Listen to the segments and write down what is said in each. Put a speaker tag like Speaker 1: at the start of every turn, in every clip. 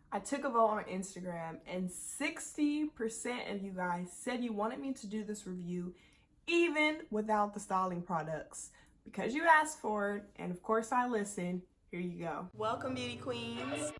Speaker 1: I took a vote on Instagram and 60% of you guys said you wanted me to do this review even without the styling products. Because you asked for it, and of course I listened, here you go. Welcome, beauty queens.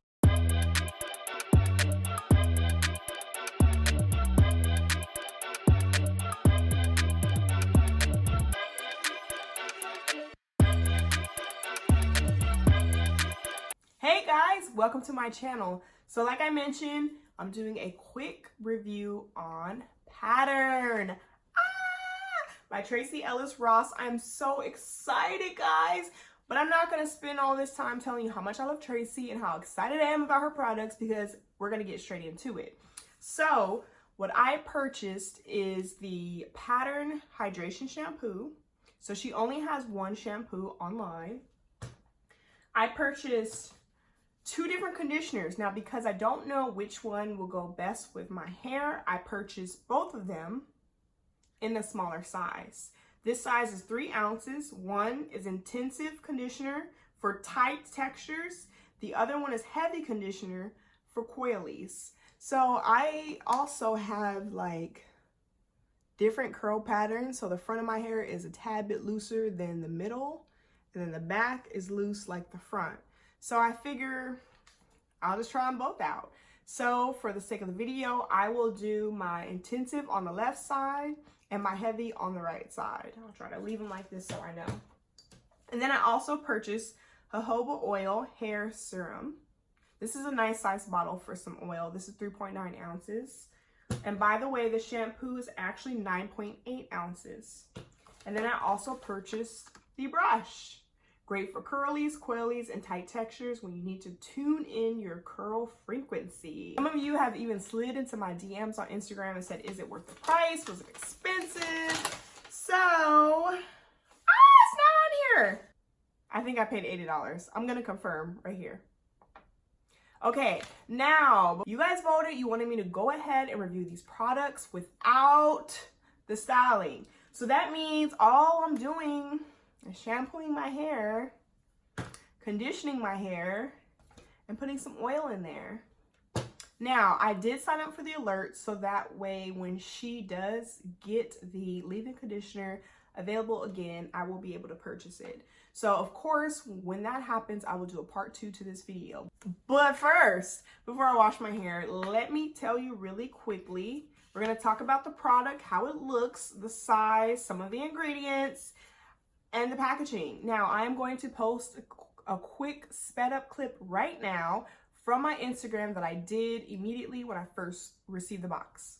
Speaker 1: Hey guys, welcome to my channel. So like I mentioned, I'm doing a quick review on Pattern by Tracee Ellis Ross. I'm so excited, guys, but I'm not gonna spend all this time telling you how much I love Tracee and how excited I am about her products because we're gonna get straight into it. So what I purchased is the Pattern Hydration Shampoo. So she only has one shampoo online. I purchased 2 different conditioners. Now, because I don't know which one will go best with my hair, I purchased both of them in the smaller size. This size is 3 ounces. One is intensive conditioner for tight textures. The other one is heavy conditioner for coilies. So I also have like different curl patterns. So the front of my hair is a tad bit looser than the middle, and then the back is loose like the front. So I figure I'll just try them both out. So for the sake of the video, I will do my intensive on the left side and my heavy on the right side. I'll try to leave them like this so I know. And then I also purchased jojoba oil hair serum. This is a nice size bottle for some oil. This is 3.9 ounces. And by the way, the shampoo is actually 9.8 ounces. And then I also purchased the brush. Great for curlies, coilies, and tight textures when you need to tune in your curl frequency. Some of you have even slid into my DMs on Instagram and said, is it worth the price? Was it expensive? So, it's not on here. I think I paid $80. I'm gonna confirm right here. Okay, now, you guys voted, you wanted me to go ahead and review these products without the styling. So that means all I'm doing is shampooing my hair, conditioning my hair, and putting some oil in there. Now, I did sign up for the alerts so that way when she does get the leave-in conditioner available again, I will be able to purchase it. So of course, when that happens, I will do a part 2 to this video. But first, before I wash my hair, let me tell you really quickly, we're gonna talk about the product, how it looks, the size, some of the ingredients, and the packaging. Now, I am going to post a quick sped up clip right now from my Instagram that I did immediately when I first received the box.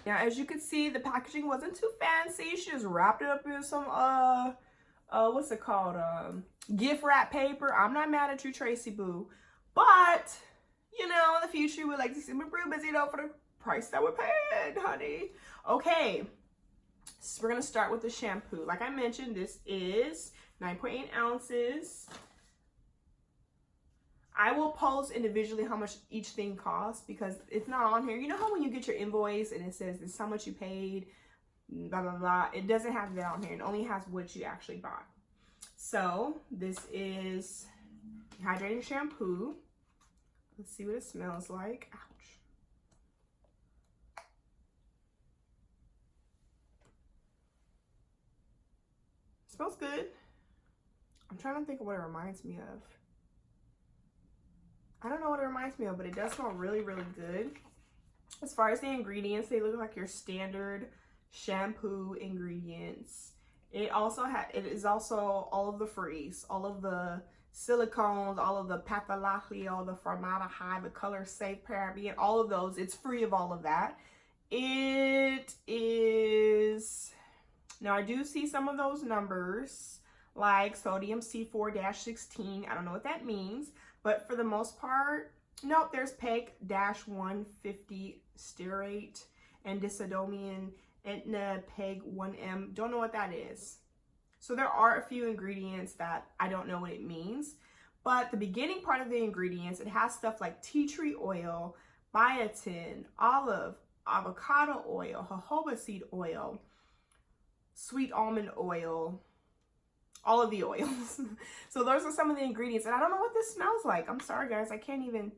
Speaker 1: Now, as you can see, the packaging wasn't too fancy. She just wrapped it up in some, what's it called? Gift wrap paper. I'm not mad at you, Tracee Boo. But, you know, in the future, we'd like to see some improvements, you know, for the price that we're paying, honey. Okay, so we're going to start with the shampoo. Like I mentioned, this is 9.8 ounces. I will post individually how much each thing costs because it's not on here. You know how when you get your invoice and it says this is how much you paid, blah, blah, blah. It doesn't have that on here. It only has what you actually bought. So this is hydrating shampoo. Let's see what it smells like. Ouch. It smells good. I'm trying to think of what it reminds me of. I don't know what it reminds me of, but it does smell really, really good. As far as the ingredients, they look like your standard shampoo ingredients. It is also all of the freeze, all of the silicones, all of the pathology, all the formaldehyde, the color safe paraben, all of those. It's free of all of that. It is, now I do see some of those numbers like sodium C4-16. I don't know what that means, but for the most part, nope, there's PEG-150 stearate and disodomian etna PEG 1M. Don't know what that is. So there are a few ingredients that I don't know what it means, but the beginning part of the ingredients, it has stuff like tea tree oil, biotin, olive, avocado oil, jojoba seed oil, sweet almond oil, all of the oils. So those are some of the ingredients, and I don't know what this smells like. I'm sorry guys, I can't even,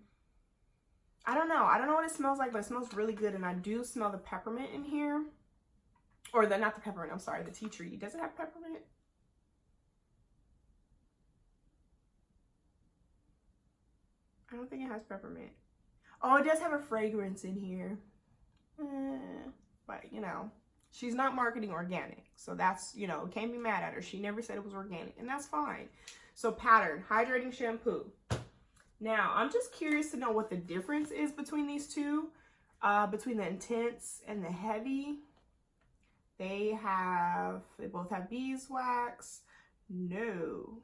Speaker 1: I don't know what it smells like, but it smells really good. And I do smell the peppermint in here, or not the peppermint, I'm sorry, the tea tree. Does it have peppermint? I don't think it has peppermint. Oh, it does have a fragrance in here. But, you know, she's not marketing organic. So that's, you know, can't be mad at her. She never said it was organic, and that's fine. So Pattern Hydrating Shampoo. Now, I'm just curious to know what the difference is between these two, between the intense and the heavy. They both have beeswax. No.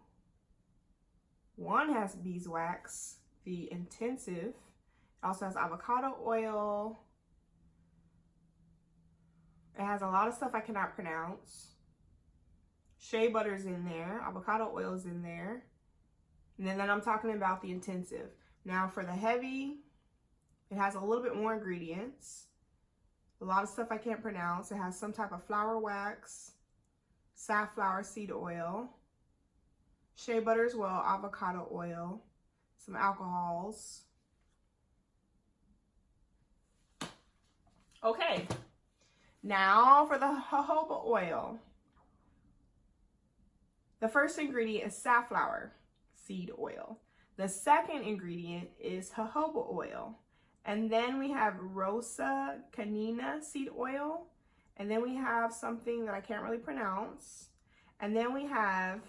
Speaker 1: One has beeswax, the intensive. It also has avocado oil. It has a lot of stuff I cannot pronounce. Shea butter's in there. Avocado oil's in there. And then I'm talking about the intensive. Now for the heavy, it has a little bit more ingredients. A lot of stuff I can't pronounce. It has some type of flower wax, safflower seed oil, shea butter as well, avocado oil, some alcohols. Okay, now for the jojoba oil. The first ingredient is safflower seed oil. The second ingredient is jojoba oil. And then we have Rosa Canina seed oil. And then we have something that I can't really pronounce. And then we have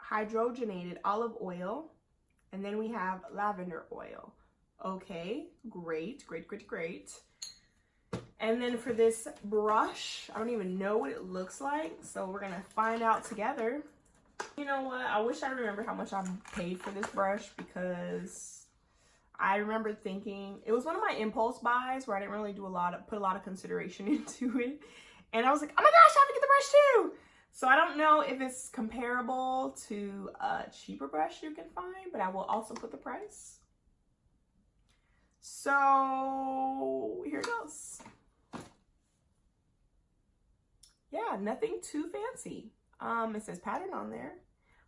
Speaker 1: hydrogenated olive oil. And then we have lavender oil. Okay, great. And then for this brush, I don't even know what it looks like. So we're gonna find out together. You know what? I wish I remember how much I paid for this brush, because I remember thinking it was one of my impulse buys where I didn't really put a lot of consideration into it. And I was like, oh my gosh, I have to get the brush too. So I don't know if it's comparable to a cheaper brush you can find, but I will also put the price. So here it goes. Yeah, nothing too fancy. It says Pattern on there,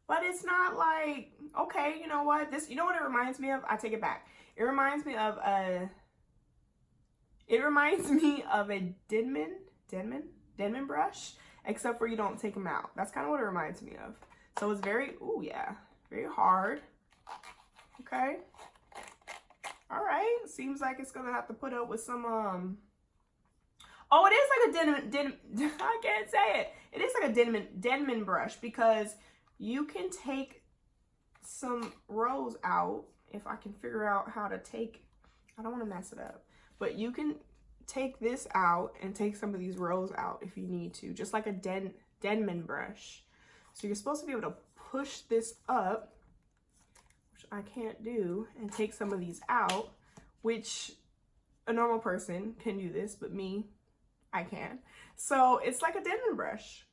Speaker 1: but it's not like, okay, you know what? You know what it reminds me of? I take it back. It reminds me of a Denman brush, except for you don't take them out. That's kind of what it reminds me of. So it's very, ooh yeah, very hard. Okay. All right. Seems like it's gonna have to put up with some oh, it is like a I can't say it. It is like a Denman brush, because you can take some rows out. If I can figure out how to take, I don't want to mess it up, but you can take this out and take some of these rows out if you need to, just like a Denman brush. So you're supposed to be able to push this up, which I can't do, and take some of these out, which a normal person can do this, but me, I can. So it's like a Denman brush,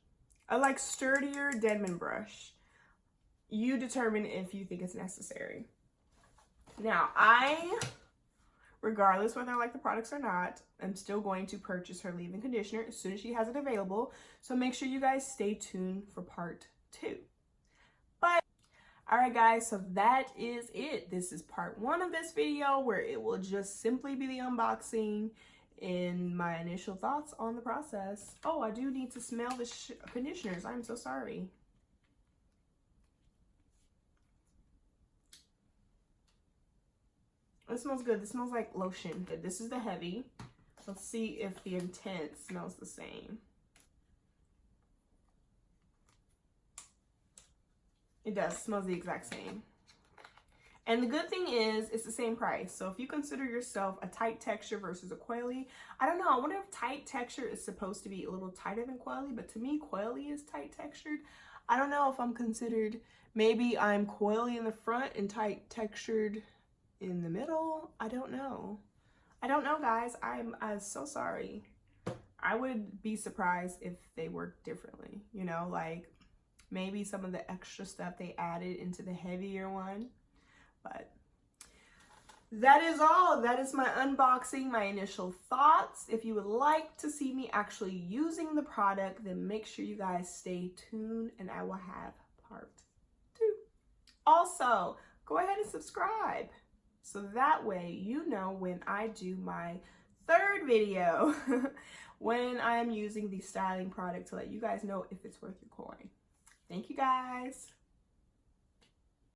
Speaker 1: a like sturdier Denman brush. You determine if you think it's necessary. Now, regardless whether I like the products or not, I'm still going to purchase her leave-in conditioner as soon as she has it available. So make sure you guys stay tuned for part 2. But all right, guys, so that is it. This is part 1 of this video, where it will just simply be the unboxing and my initial thoughts on the process. Oh, I do need to smell the conditioners. I'm so sorry. It smells good. This smells like lotion. This is the heavy. Let's see if the intense smells the same. It does. It smells the exact same. And the good thing is, it's the same price. So if you consider yourself a tight texture versus a coily, I don't know. I wonder if tight texture is supposed to be a little tighter than coily, but to me, coily is tight textured. I don't know if I'm considered, maybe I'm coily in the front and tight textured in the middle. I don't know. I don't know, guys. I'm so sorry. I would be surprised if they work differently, you know, like maybe some of the extra stuff they added into the heavier one. But that is all. That is my unboxing, my initial thoughts. If you would like to see me actually using the product, then make sure you guys stay tuned and I will have part 2. Also, go ahead and subscribe so that way you know when I do my 3rd video when I am using the styling product to let you guys know if it's worth your coin. Thank you guys.